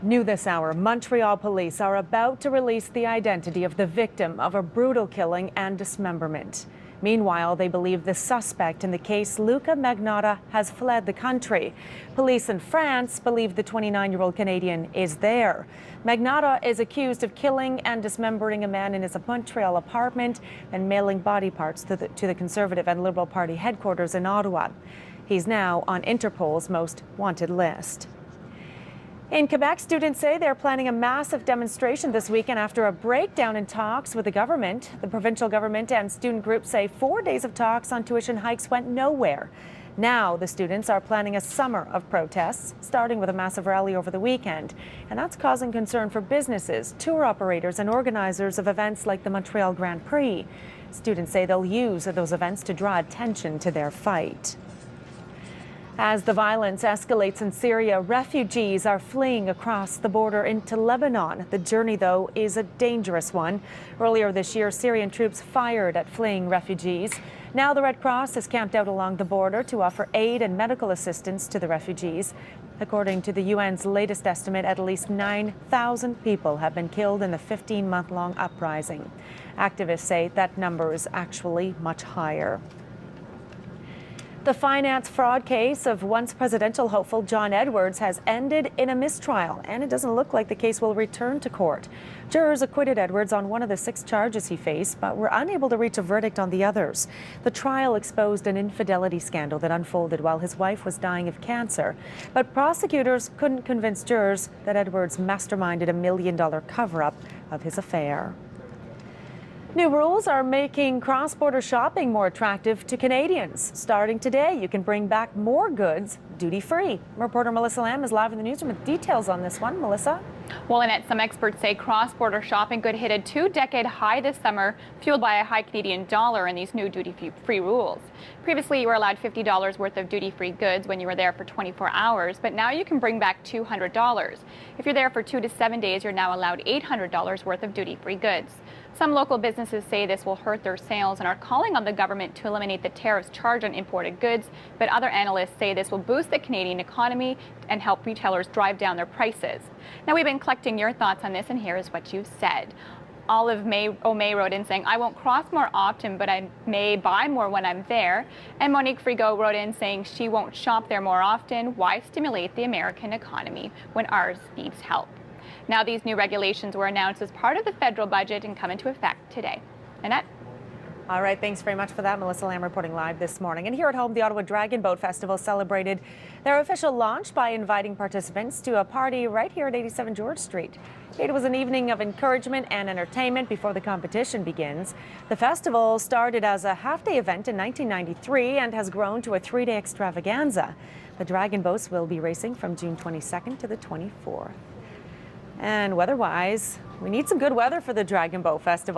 New this hour, Montreal police are about to release the identity of the victim of a brutal killing and dismemberment. Meanwhile, they believe the suspect in the case, Luka Magnotta, has fled the country. Police in France believe the 29-year-old Canadian is there. Magnotta is accused of killing and dismembering a man in his Montreal apartment and mailing body parts to the Conservative and Liberal Party headquarters in Ottawa. He's now on Interpol's most wanted list. In Quebec, students say they're planning a massive demonstration this weekend after a breakdown in talks with the government. The provincial government and student groups say 4 days of talks on tuition hikes went nowhere. Now the students are planning a summer of protests, starting with a massive rally over the weekend. And that's causing concern for businesses, tour operators and organizers of events like the Montreal Grand Prix. Students say they'll use those events to draw attention to their fight. As the violence escalates in Syria, refugees are fleeing across the border into Lebanon. The journey, though, is a dangerous one. Earlier this year, Syrian troops fired at fleeing refugees. Now the Red Cross is camped out along the border to offer aid and medical assistance to the refugees. According to the UN's latest estimate, at least 9,000 people have been killed in the 15-month-long uprising. Activists say that number is actually much higher. The finance fraud case of once presidential hopeful John Edwards has ended in a mistrial, and it doesn't look like the case will return to court. Jurors acquitted Edwards on one of the 6 charges he faced, but were unable to reach a verdict on the others. The trial exposed an infidelity scandal that unfolded while his wife was dying of cancer, but prosecutors couldn't convince jurors that Edwards masterminded a $1 million cover-up of his affair. New rules are making cross-border shopping more attractive to Canadians. Starting today, you can bring back more goods duty-free. Reporter Melissa Lamb is live in the newsroom with details on this one. Melissa? Well, Annette, some experts say cross-border shopping could hit a 2-decade high this summer, fueled by a high Canadian dollar and these new duty-free rules. Previously, you were allowed $50 worth of duty-free goods when you were there for 24 hours, but now you can bring back $200. If you're there for 2 to 7 days, you're now allowed $800 worth of duty-free goods. Some local businesses say this will hurt their sales and are calling on the government to eliminate the tariffs charged on imported goods, but other analysts say this will boost the Canadian economy and help retailers drive down their prices. Now, we've been collecting your thoughts on this, and here is what you've said. Olive O'May wrote in saying, I won't cross more often, but I may buy more when I'm there. And Monique Frigo wrote in saying she won't shop there more often. Why stimulate the American economy when ours needs help? Now, these new regulations were announced as part of the federal budget and come into effect today. Annette? All right, thanks very much for that. Melissa Lamb reporting live this morning. And here at home, the Ottawa Dragon Boat Festival celebrated their official launch by inviting participants to a party right here at 87 George Street. It was an evening of encouragement and entertainment before the competition begins. The festival started as a half-day event in 1993 and has grown to a 3-day extravaganza. The Dragon boats will be racing from June 22nd to the 24th. And weather-wise, we need some good weather for the Dragon Boat Festival.